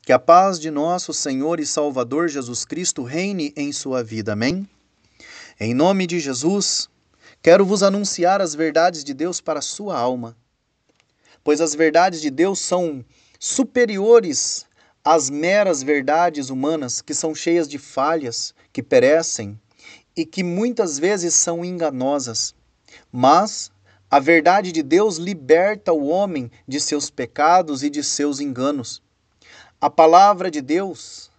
Que a paz de nosso Senhor e Salvador Jesus Cristo reine em sua vida. Amém? Em nome de Jesus, quero vos anunciar as verdades de Deus para a sua alma, pois as verdades de Deus são superiores às meras verdades humanas, que são cheias de falhas, que perecem e que muitas vezes são enganosas. Mas a verdade de Deus liberta o homem de seus pecados e de seus enganos. A palavra de Deus,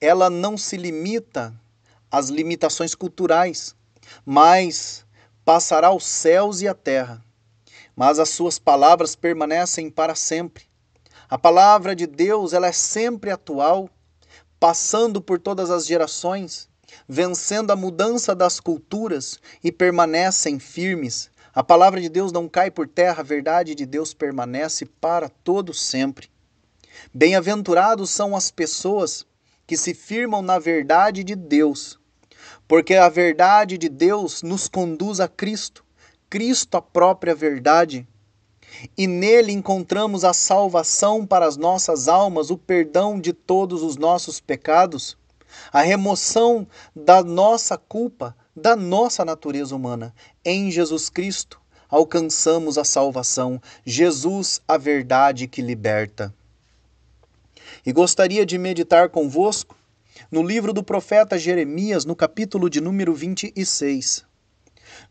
ela não se limita às limitações culturais, mas passará os céus e a terra. Mas as suas palavras permanecem para sempre. A palavra de Deus, ela é sempre atual, passando por todas as gerações, vencendo a mudança das culturas e permanecem firmes. A palavra de Deus não cai por terra, a verdade de Deus permanece para todo sempre. Bem-aventurados são as pessoas que se firmam na verdade de Deus, porque a verdade de Deus nos conduz a Cristo, Cristo a própria verdade, e nele encontramos a salvação para as nossas almas, o perdão de todos os nossos pecados, a remoção da nossa culpa, da nossa natureza humana. Em Jesus Cristo alcançamos a salvação, Jesus, a verdade que liberta. E gostaria de meditar convosco no livro do profeta Jeremias, no capítulo de número 26.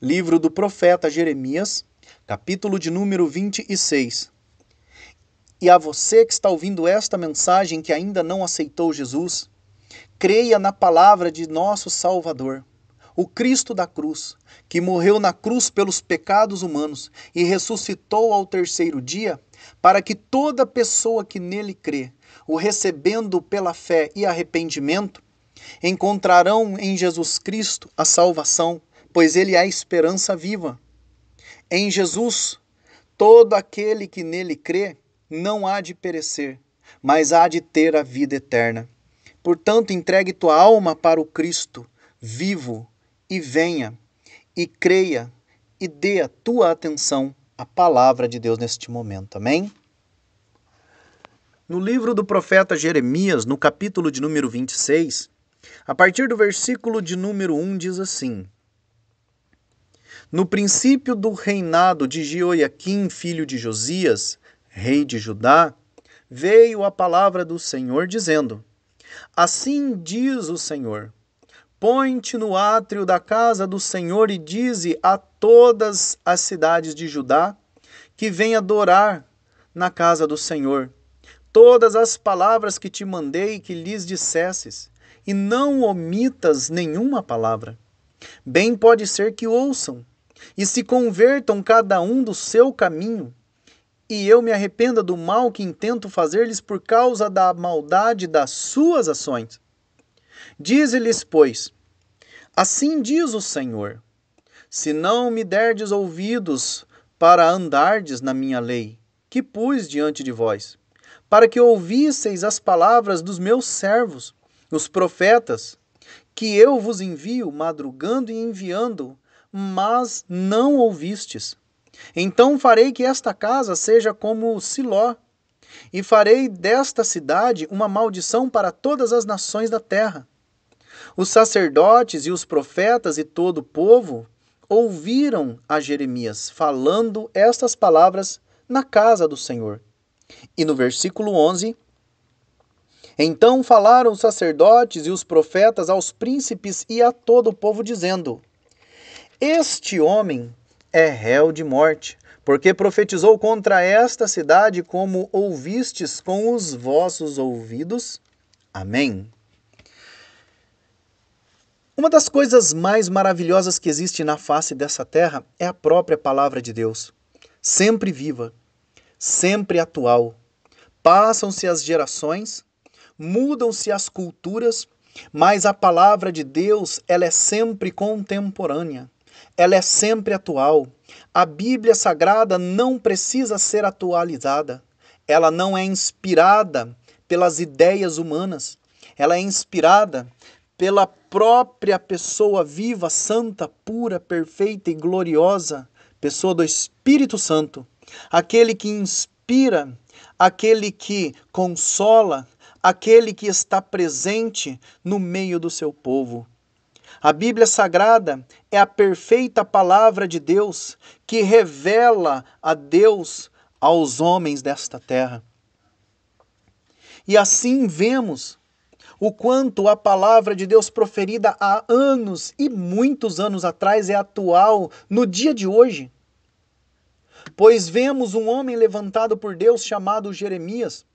Livro do profeta Jeremias, capítulo de número 26. E a você que está ouvindo esta mensagem, que ainda não aceitou Jesus, creia na palavra de nosso Salvador, o Cristo da cruz, que morreu na cruz pelos pecados humanos e ressuscitou ao terceiro dia, para que toda pessoa que nele crê, o recebendo pela fé e arrependimento, encontrarão em Jesus Cristo a salvação, pois ele é a esperança viva. Em Jesus, todo aquele que nele crê não há de perecer, mas há de ter a vida eterna. Portanto, entregue tua alma para o Cristo vivo e venha, e creia, e dê a tua atenção à palavra de Deus neste momento. Amém? No livro do profeta Jeremias, no capítulo de número 26, a partir do versículo de número 1, diz assim: No princípio do reinado de Jeoiaquim, filho de Josias, rei de Judá, veio a palavra do Senhor dizendo: Assim diz o Senhor: Põe-te no átrio da casa do Senhor e dize a todas as cidades de Judá que venham adorar na casa do Senhor todas as palavras que te mandei que lhes dissesses, e não omitas nenhuma palavra. Bem pode ser que ouçam, e se convertam cada um do seu caminho, e eu me arrependa do mal que intento fazer-lhes por causa da maldade das suas ações. Dize-lhes, pois, assim diz o Senhor: se não me derdes ouvidos para andardes na minha lei, que pus diante de vós, para que ouvisseis as palavras dos meus servos, os profetas, que eu vos envio madrugando e enviando, mas não ouvistes. Então farei que esta casa seja como Siló, e farei desta cidade uma maldição para todas as nações da terra. Os sacerdotes e os profetas e todo o povo ouviram a Jeremias falando estas palavras na casa do Senhor. E no versículo 11, então falaram os sacerdotes e os profetas aos príncipes e a todo o povo, dizendo: Este homem é réu de morte, porque profetizou contra esta cidade, como ouvistes com os vossos ouvidos. Amém. Uma das coisas mais maravilhosas que existe na face dessa terra é a própria palavra de Deus, sempre viva, sempre atual. Passam-se as gerações, mudam-se as culturas, mas a palavra de Deus, ela é sempre contemporânea, ela é sempre atual. A Bíblia Sagrada não precisa ser atualizada, ela não é inspirada pelas ideias humanas, ela é inspirada pela própria pessoa viva, santa, pura, perfeita e gloriosa, pessoa do Espírito Santo, aquele que inspira, aquele que consola, aquele que está presente no meio do seu povo. A Bíblia Sagrada é a perfeita palavra de Deus que revela a Deus aos homens desta terra. E assim vemos o quanto a palavra de Deus proferida há anos e muitos anos atrás é atual no dia de hoje. Pois vemos um homem levantado por Deus chamado Jeremias,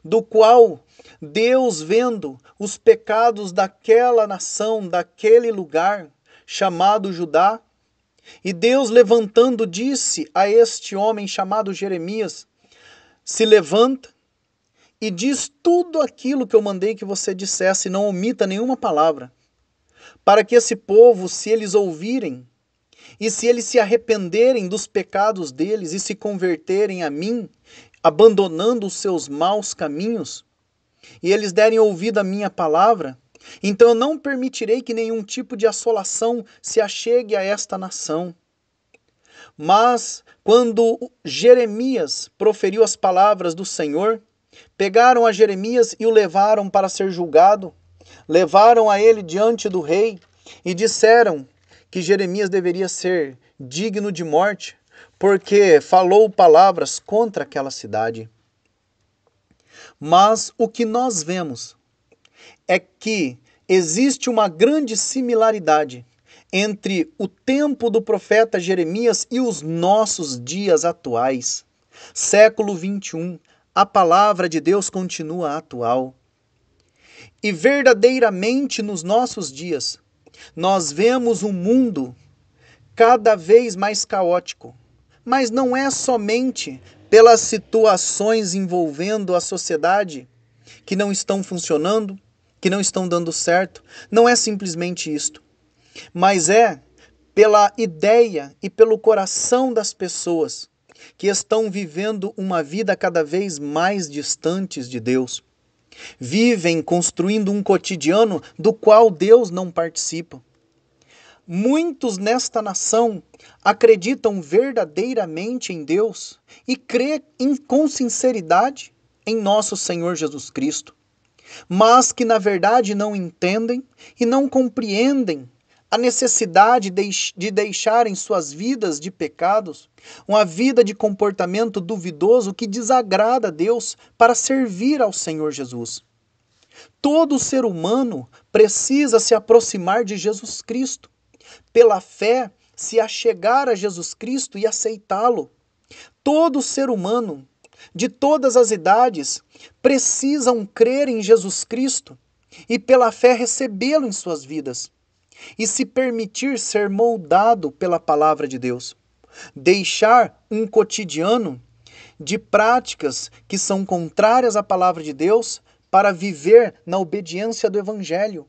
do qual Deus, vendo os pecados daquela nação, daquele lugar chamado Judá, e Deus levantando disse a este homem chamado Jeremias: se levanta e diz tudo aquilo que eu mandei que você dissesse, não omita nenhuma palavra, para que esse povo, se eles ouvirem, e se eles se arrependerem dos pecados deles e se converterem a mim, abandonando os seus maus caminhos, e eles derem ouvido à minha palavra, então eu não permitirei que nenhum tipo de assolação se achegue a esta nação. Mas, quando Jeremias proferiu as palavras do Senhor, pegaram a Jeremias e o levaram para ser julgado, levaram a ele diante do rei e disseram que Jeremias deveria ser digno de morte, porque falou palavras contra aquela cidade. Mas o que nós vemos é que existe uma grande similaridade entre o tempo do profeta Jeremias e os nossos dias atuais. Século 21, a palavra de Deus continua atual. E verdadeiramente nos nossos dias, nós vemos um mundo cada vez mais caótico, mas não é somente pelas situações envolvendo a sociedade que não estão funcionando, que não estão dando certo, não é simplesmente isto, mas é pela ideia e pelo coração das pessoas que estão vivendo uma vida cada vez mais distantes de Deus. Vivem construindo um cotidiano do qual Deus não participa. Muitos nesta nação acreditam verdadeiramente em Deus e crê com sinceridade em nosso Senhor Jesus Cristo, mas que na verdade não entendem e não compreendem a necessidade de deixarem suas vidas de pecados, uma vida de comportamento duvidoso que desagrada a Deus para servir ao Senhor Jesus. Todo ser humano precisa se aproximar de Jesus Cristo, pela fé se achegar a Jesus Cristo e aceitá-lo. Todo ser humano, de todas as idades, precisam crer em Jesus Cristo e pela fé recebê-lo em suas vidas e se permitir ser moldado pela palavra de Deus. Deixar um cotidiano de práticas que são contrárias à palavra de Deus para viver na obediência do Evangelho.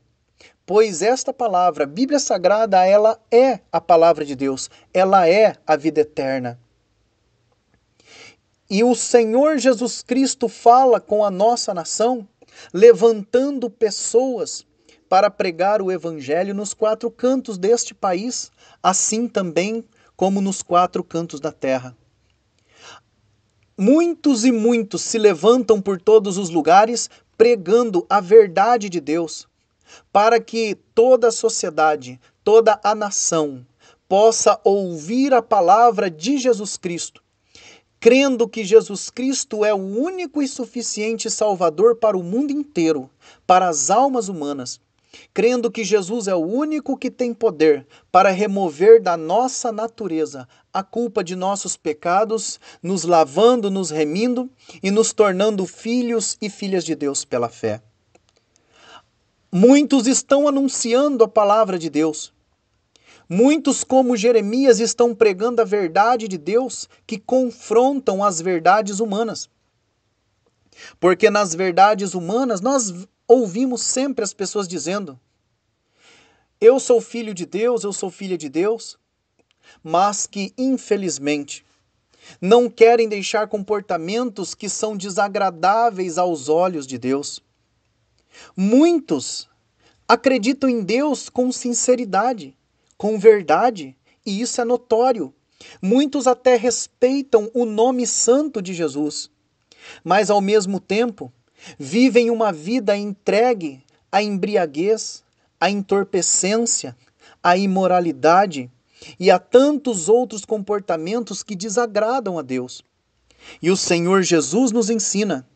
Pois esta palavra, a Bíblia Sagrada, ela é a palavra de Deus, ela é a vida eterna. E o Senhor Jesus Cristo fala com a nossa nação, levantando pessoas para pregar o Evangelho nos quatro cantos deste país, assim também como nos quatro cantos da terra. Muitos e muitos se levantam por todos os lugares pregando a verdade de Deus, para que toda a sociedade, toda a nação possa ouvir a palavra de Jesus Cristo, crendo que Jesus Cristo é o único e suficiente Salvador para o mundo inteiro, para as almas humanas, crendo que Jesus é o único que tem poder para remover da nossa natureza a culpa de nossos pecados, nos lavando, nos remindo e nos tornando filhos e filhas de Deus pela fé. Muitos estão anunciando a palavra de Deus. Muitos, como Jeremias, estão pregando a verdade de Deus que confrontam as verdades humanas. Porque nas verdades humanas nós ouvimos sempre as pessoas dizendo: eu sou filho de Deus, eu sou filha de Deus, mas que, infelizmente, não querem deixar comportamentos que são desagradáveis aos olhos de Deus. Muitos acreditam em Deus com sinceridade, com verdade, e isso é notório. Muitos até respeitam o nome santo de Jesus, mas ao mesmo tempo vivem uma vida entregue à embriaguez, à entorpecência, à imoralidade e a tantos outros comportamentos que desagradam a Deus. E o Senhor Jesus nos ensina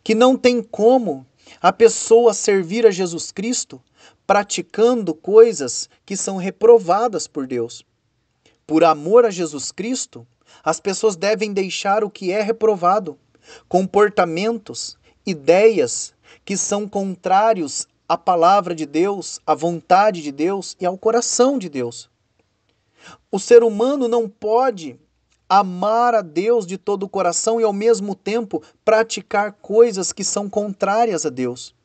que não tem como a pessoa servir a Jesus Cristo praticando coisas que são reprovadas por Deus. Por amor a Jesus Cristo, as pessoas devem deixar o que é reprovado, comportamentos, ideias que são contrários à palavra de Deus, à vontade de Deus e ao coração de Deus. O ser humano não pode amar a Deus de todo o coração e ao mesmo tempo praticar coisas que são contrárias a Deus.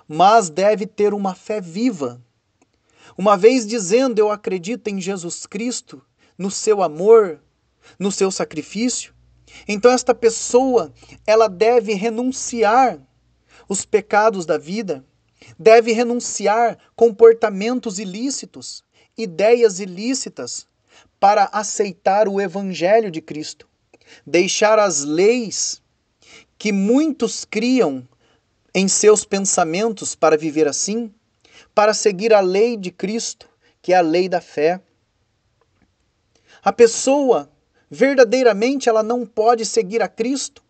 Mas deve ter uma fé viva. Uma vez dizendo eu acredito em Jesus Cristo, no seu amor, no seu sacrifício, então esta pessoa, ela deve renunciar os pecados da vida, deve renunciar comportamentos ilícitos, ideias ilícitas, para aceitar o Evangelho de Cristo. Deixar as leis que muitos criam em seus pensamentos para viver assim, para seguir a lei de Cristo, que é a lei da fé. A pessoa, verdadeiramente, ela não pode seguir a Cristo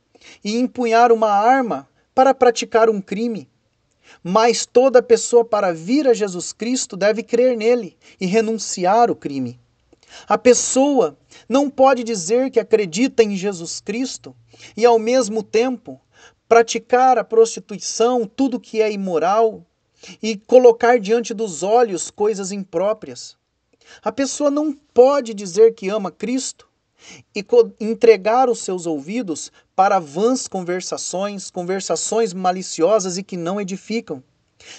e empunhar uma arma para praticar um crime. Mas toda pessoa para vir a Jesus Cristo deve crer nele e renunciar o crime. A pessoa não pode dizer que acredita em Jesus Cristo e ao mesmo tempo praticar a prostituição, tudo que é imoral e colocar diante dos olhos coisas impróprias. A pessoa não pode dizer que ama Cristo e entregar os seus ouvidos para vãs conversações, conversações maliciosas e que não edificam.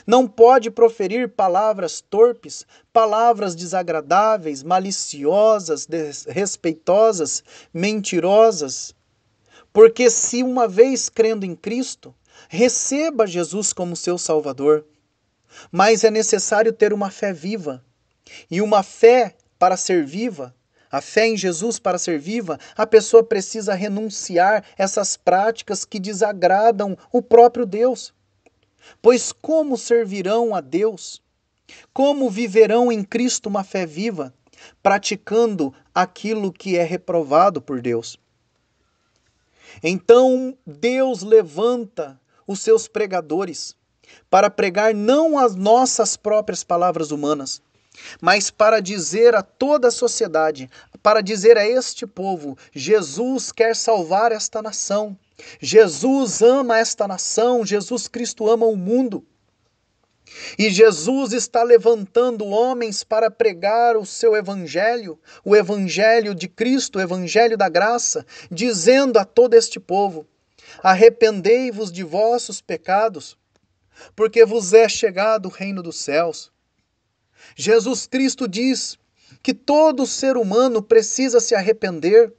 Não pode proferir palavras torpes, palavras desagradáveis, maliciosas, desrespeitosas, mentirosas. Porque se uma vez crendo em Cristo, receba Jesus como seu Salvador. Mas é necessário ter uma fé viva. E uma fé para ser viva, a fé em Jesus para ser viva, a pessoa precisa renunciar essas práticas que desagradam o próprio Deus. Pois como servirão a Deus? Como viverão em Cristo uma fé viva, praticando aquilo que é reprovado por Deus? Então Deus levanta os seus pregadores para pregar não as nossas próprias palavras humanas, mas para dizer a toda a sociedade, para dizer a este povo, Jesus quer salvar esta nação. Jesus ama esta nação, Jesus Cristo ama o mundo. E Jesus está levantando homens para pregar o seu evangelho, o evangelho de Cristo, o evangelho da graça, dizendo a todo este povo: arrependei-vos de vossos pecados, porque vos é chegado o reino dos céus. Jesus Cristo diz que todo ser humano precisa se arrepender,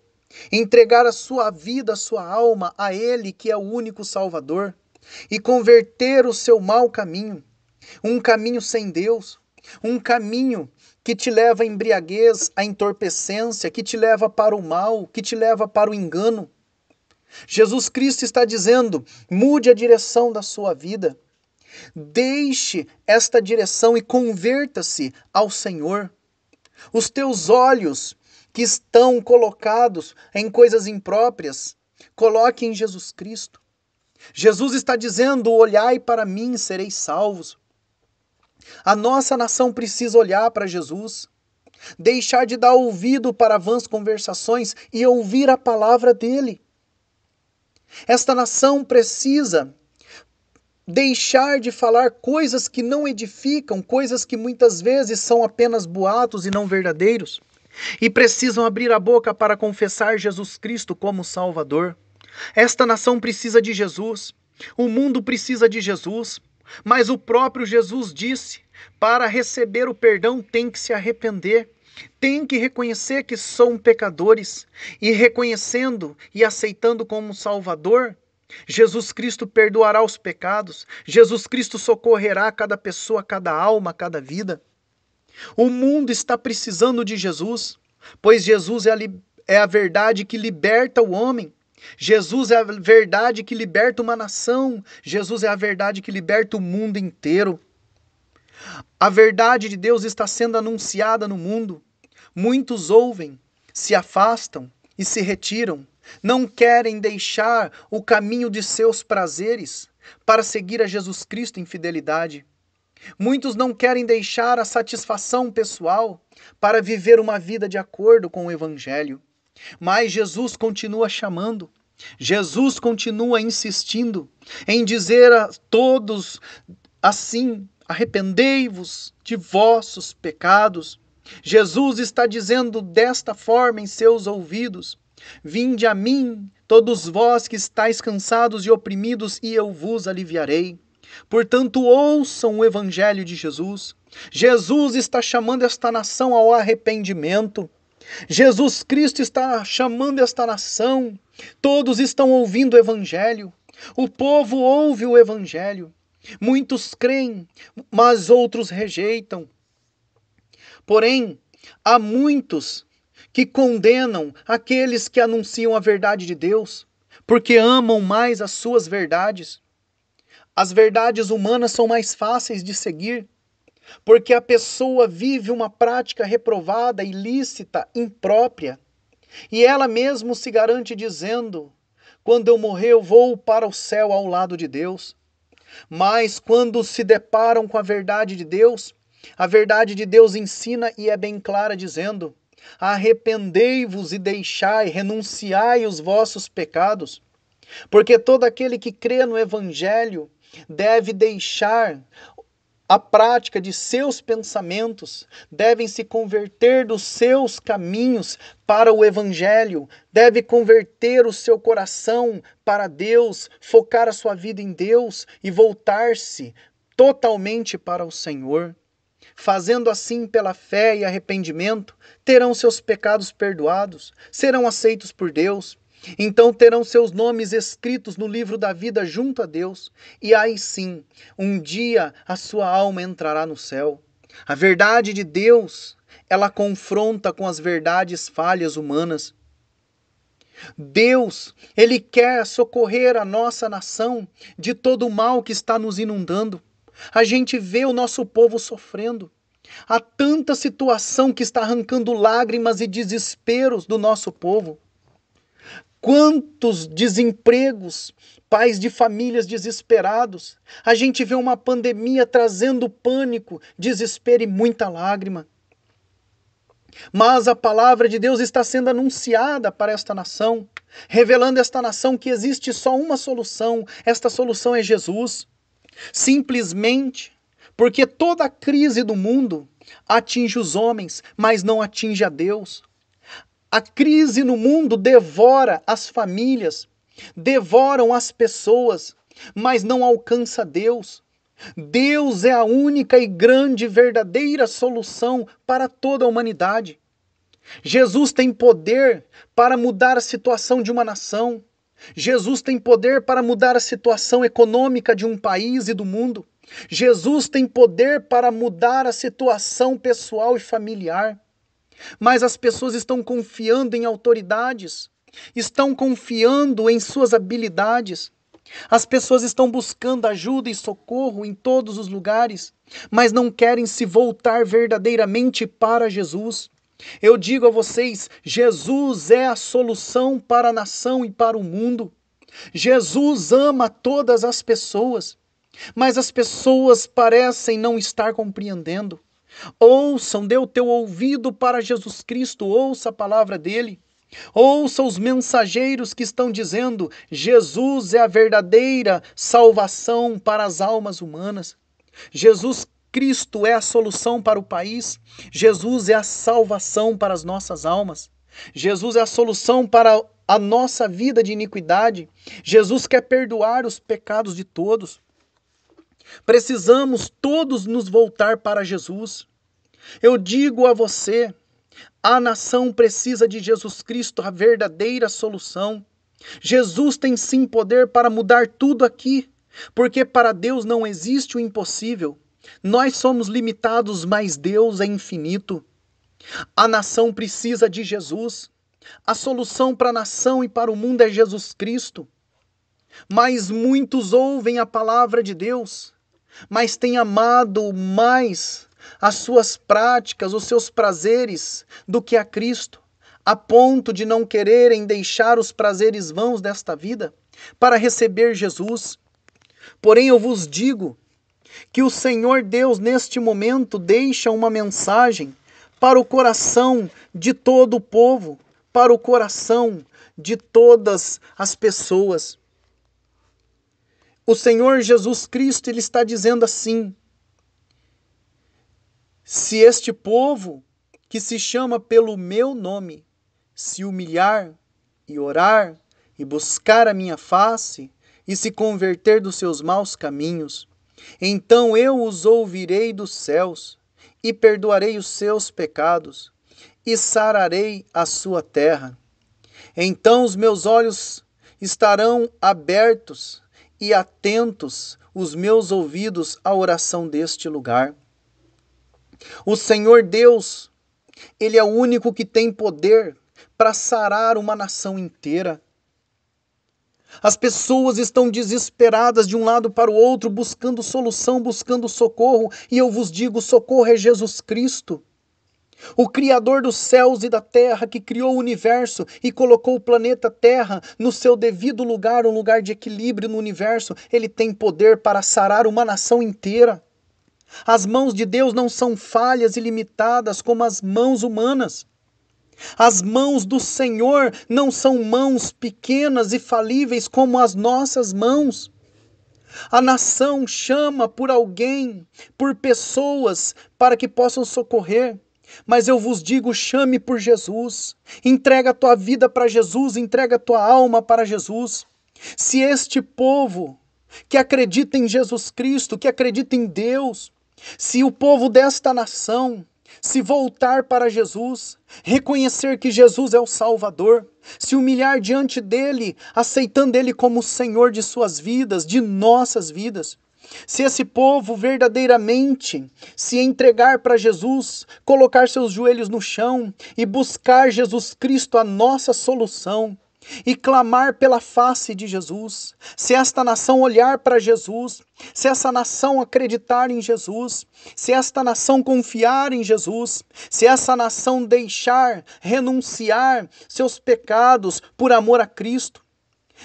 entregar a sua vida, a sua alma a Ele, que é o único Salvador, e converter o seu mau caminho, um caminho sem Deus, um caminho que te leva à embriaguez, à entorpecência, que te leva para o mal, que te leva para o engano. Jesus Cristo está dizendo: mude a direção da sua vida, deixe esta direção e converta-se ao Senhor. Os teus olhos que estão colocados em coisas impróprias, coloque em Jesus Cristo. Jesus está dizendo: olhai para mim e sereis salvos. A nossa nação precisa olhar para Jesus, deixar de dar ouvido para vãs conversações e ouvir a palavra dele. Esta nação precisa deixar de falar coisas que não edificam, coisas que muitas vezes são apenas boatos e não verdadeiros. E precisam abrir a boca para confessar Jesus Cristo como Salvador. Esta nação precisa de Jesus. O mundo precisa de Jesus. Mas o próprio Jesus disse: para receber o perdão tem que se arrepender. Tem que reconhecer que são pecadores. E reconhecendo e aceitando como Salvador, Jesus Cristo perdoará os pecados. Jesus Cristo socorrerá cada pessoa, cada alma, cada vida. O mundo está precisando de Jesus, pois Jesus é a verdade que liberta o homem. Jesus é a verdade que liberta uma nação. Jesus é a verdade que liberta o mundo inteiro. A verdade de Deus está sendo anunciada no mundo. Muitos ouvem, se afastam e se retiram. Não querem deixar o caminho de seus prazeres para seguir a Jesus Cristo em fidelidade. Muitos não querem deixar a satisfação pessoal para viver uma vida de acordo com o Evangelho. Mas Jesus continua chamando. Jesus continua insistindo em dizer a todos assim: arrependei-vos de vossos pecados. Jesus está dizendo desta forma em seus ouvidos: vinde a mim, todos vós que estáis cansados e oprimidos, e eu vos aliviarei. Portanto, ouçam o Evangelho de Jesus. Jesus está chamando esta nação ao arrependimento. Jesus Cristo está chamando esta nação. Todos estão ouvindo o Evangelho. O povo ouve o Evangelho. Muitos creem, mas outros rejeitam. Porém, há muitos que condenam aqueles que anunciam a verdade de Deus, porque amam mais as suas verdades. As verdades humanas são mais fáceis de seguir, porque a pessoa vive uma prática reprovada, ilícita, imprópria, e ela mesmo se garante dizendo: quando eu morrer eu vou para o céu ao lado de Deus. Mas quando se deparam com a verdade de Deus ensina e é bem clara, dizendo: arrependei-vos e deixai, renunciai os vossos pecados. Porque todo aquele que crê no Evangelho deve deixar a prática de seus pensamentos, devem se converter dos seus caminhos para o Evangelho, deve converter o seu coração para Deus, focar a sua vida em Deus e voltar-se totalmente para o Senhor. Fazendo assim pela fé e arrependimento, terão seus pecados perdoados, serão aceitos por Deus. Então terão seus nomes escritos no livro da vida junto a Deus, e aí sim, um dia a sua alma entrará no céu. A verdade de Deus, ela confronta com as verdades falhas humanas. Deus, Ele quer socorrer a nossa nação de todo o mal que está nos inundando. A gente vê o nosso povo sofrendo. Há tanta situação que está arrancando lágrimas e desesperos do nosso povo. Quantos desempregos, pais de famílias desesperados. A gente vê uma pandemia trazendo pânico, desespero e muita lágrima. Mas a palavra de Deus está sendo anunciada para esta nação, revelando a esta nação que existe só uma solução. Esta solução é Jesus. Simplesmente porque toda a crise do mundo atinge os homens, mas não atinge a Deus. A crise no mundo devora as famílias, devoram as pessoas, mas não alcança Deus. Deus é a única e grande verdadeira solução para toda a humanidade. Jesus tem poder para mudar a situação de uma nação. Jesus tem poder para mudar a situação econômica de um país e do mundo. Jesus tem poder para mudar a situação pessoal e familiar. Mas as pessoas estão confiando em autoridades, estão confiando em suas habilidades. As pessoas estão buscando ajuda e socorro em todos os lugares, mas não querem se voltar verdadeiramente para Jesus. Eu digo a vocês, Jesus é a solução para a nação e para o mundo. Jesus ama todas as pessoas, mas as pessoas parecem não estar compreendendo. Ouçam, dê o teu ouvido para Jesus Cristo, ouça a palavra dele. Ouça os mensageiros que estão dizendo: Jesus é a verdadeira salvação para as almas humanas. Jesus Cristo é a solução para o país. Jesus é a salvação para as nossas almas. Jesus é a solução para a nossa vida de iniquidade. Jesus quer perdoar os pecados de todos. Precisamos todos nos voltar para Jesus. Eu digo a você, a nação precisa de Jesus Cristo, a verdadeira solução. Jesus tem sim poder para mudar tudo aqui, porque para Deus não existe o impossível. Nós somos limitados, mas Deus é infinito. A nação precisa de Jesus. A solução para a nação e para o mundo é Jesus Cristo. Mas muitos ouvem a palavra de Deus, mas têm amado mais as suas práticas, os seus prazeres, do que a Cristo, a ponto de não quererem deixar os prazeres vãos desta vida para receber Jesus. Porém, eu vos digo que o Senhor Deus, neste momento, deixa uma mensagem para o coração de todo o povo, para o coração de todas as pessoas. O Senhor Jesus Cristo, Ele está dizendo assim: se este povo, que se chama pelo meu nome, se humilhar e orar e buscar a minha face e se converter dos seus maus caminhos, então eu os ouvirei dos céus e perdoarei os seus pecados e sararei a sua terra. Então os meus olhos estarão abertos e atentos os meus ouvidos à oração deste lugar. O Senhor Deus, Ele é o único que tem poder para sarar uma nação inteira. As pessoas estão desesperadas de um lado para o outro, buscando solução, buscando socorro, e eu vos digo, socorro é Jesus Cristo. O Criador dos céus e da terra, que criou o universo e colocou o planeta Terra no seu devido lugar, um lugar de equilíbrio no universo, Ele tem poder para sarar uma nação inteira. As mãos de Deus não são falhas e limitadas como as mãos humanas. As mãos do Senhor não são mãos pequenas e falíveis como as nossas mãos. A nação chama por alguém, por pessoas, para que possam socorrer. Mas eu vos digo, chame por Jesus. Entrega a tua vida para Jesus, entrega a tua alma para Jesus. Se este povo que acredita em Jesus Cristo, que acredita em Deus, se o povo desta nação se voltar para Jesus, reconhecer que Jesus é o Salvador, se humilhar diante dele, aceitando ele como o Senhor de suas vidas, de nossas vidas, se esse povo verdadeiramente se entregar para Jesus, colocar seus joelhos no chão e buscar Jesus Cristo, a nossa solução, e clamar pela face de Jesus, se esta nação olhar para Jesus, se essa nação acreditar em Jesus, se esta nação confiar em Jesus, se essa nação deixar, renunciar seus pecados por amor a Cristo,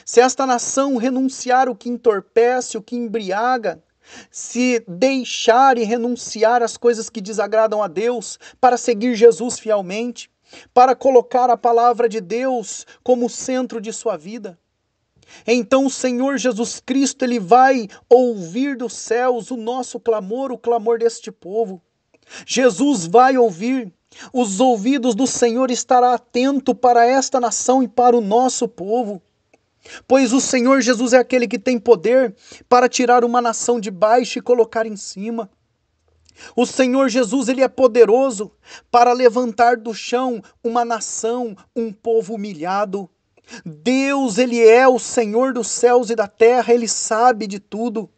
se esta nação renunciar o que entorpece, o que embriaga, se deixar e renunciar as coisas que desagradam a Deus para seguir Jesus fielmente, para colocar a palavra de Deus como centro de sua vida, então o Senhor Jesus Cristo, Ele vai ouvir dos céus o nosso clamor, o clamor deste povo. Jesus vai ouvir, os ouvidos do Senhor estará atento para esta nação e para o nosso povo. Pois o Senhor Jesus é aquele que tem poder para tirar uma nação de baixo e colocar em cima. O Senhor Jesus, Ele é poderoso para levantar do chão uma nação, um povo humilhado. Deus, Ele é o Senhor dos céus e da terra, Ele sabe de tudo.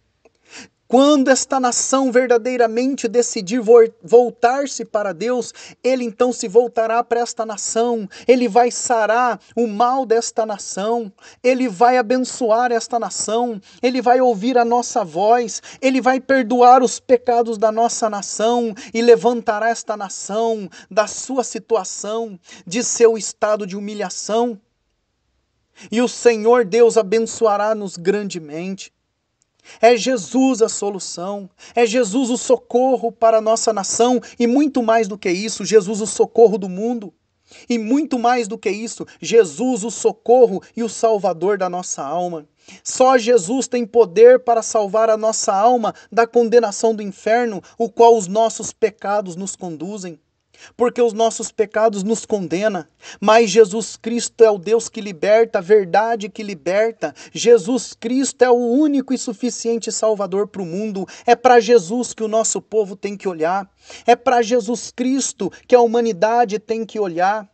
Quando esta nação verdadeiramente decidir voltar-se para Deus, Ele então se voltará para esta nação, Ele vai sarar o mal desta nação, Ele vai abençoar esta nação, Ele vai ouvir a nossa voz, Ele vai perdoar os pecados da nossa nação e levantará esta nação da sua situação, de seu estado de humilhação. E o Senhor Deus abençoará-nos grandemente. É Jesus a solução, é Jesus o socorro para a nossa nação e muito mais do que isso, Jesus o socorro do mundo. E muito mais do que isso, Jesus o socorro e o salvador da nossa alma. Só Jesus tem poder para salvar a nossa alma da condenação do inferno, o qual os nossos pecados nos conduzem. Porque os nossos pecados nos condenam, mas Jesus Cristo é o Deus que liberta, a verdade que liberta. Jesus Cristo é o único e suficiente Salvador para o mundo. É para Jesus que o nosso povo tem que olhar. É para Jesus Cristo que a humanidade tem que olhar.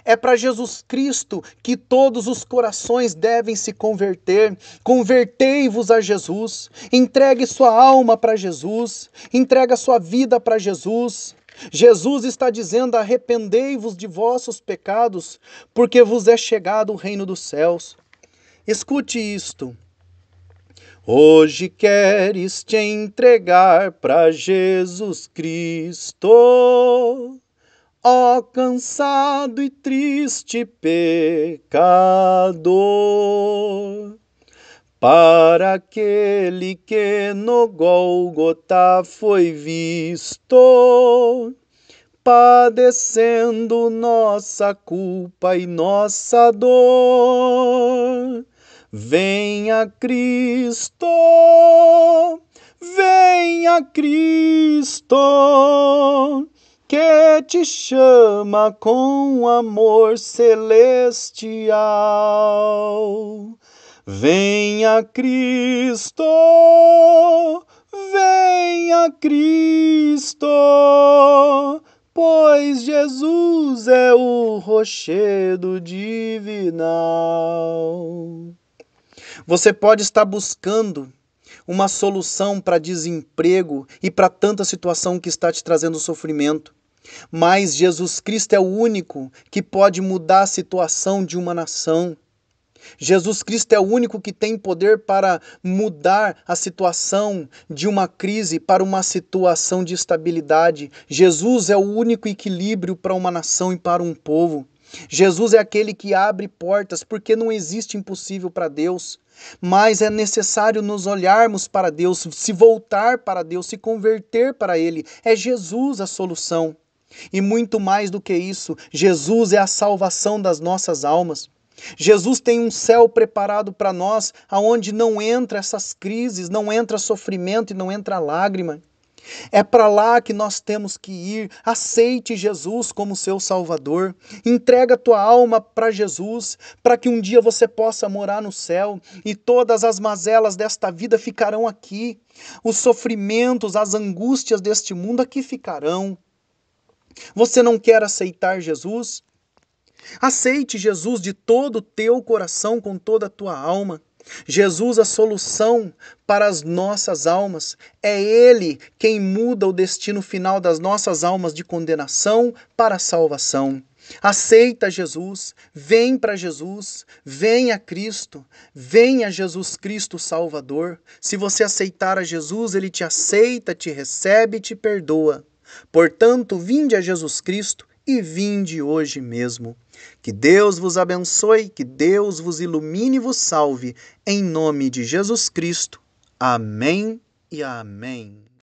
É para Jesus Cristo que todos os corações devem se converter. Convertei-vos a Jesus. Entregue sua alma para Jesus. Entregue a sua vida para Jesus. Jesus está dizendo: arrependei-vos de vossos pecados, porque vos é chegado o reino dos céus. Escute isto. Hoje queres te entregar para Jesus Cristo, ó cansado e triste pecador. Para aquele que no Gólgota foi visto, padecendo nossa culpa e nossa dor. Venha Cristo, venha Cristo, que te chama com amor celestial. Venha Cristo, venha Cristo, pois Jesus é o rochedo divinal. Você pode estar buscando uma solução para desemprego e para tanta situação que está te trazendo sofrimento, mas Jesus Cristo é o único que pode mudar a situação de uma nação. Jesus Cristo é o único que tem poder para mudar a situação de uma crise para uma situação de estabilidade. Jesus é o único equilíbrio para uma nação e para um povo. Jesus é aquele que abre portas, porque não existe impossível para Deus. Mas é necessário nos olharmos para Deus, se voltar para Deus, se converter para Ele. É Jesus a solução. E muito mais do que isso, Jesus é a salvação das nossas almas. Jesus tem um céu preparado para nós, aonde não entra essas crises, não entra sofrimento e não entra lágrima. É para lá que nós temos que ir. Aceite Jesus como seu Salvador. Entrega a tua alma para Jesus, para que um dia você possa morar no céu e todas as mazelas desta vida ficarão aqui. Os sofrimentos, as angústias deste mundo aqui ficarão. Você não quer aceitar Jesus? Aceite Jesus de todo o teu coração, com toda a tua alma. Jesus, a solução para as nossas almas. É Ele quem muda o destino final das nossas almas de condenação para a salvação. Aceita Jesus, vem para Jesus, vem a Cristo, vem a Jesus Cristo Salvador. Se você aceitar a Jesus, Ele te aceita, te recebe e te perdoa. Portanto, vinde a Jesus Cristo e vinde hoje mesmo. Que Deus vos abençoe, que Deus vos ilumine e vos salve, em nome de Jesus Cristo. Amém e amém.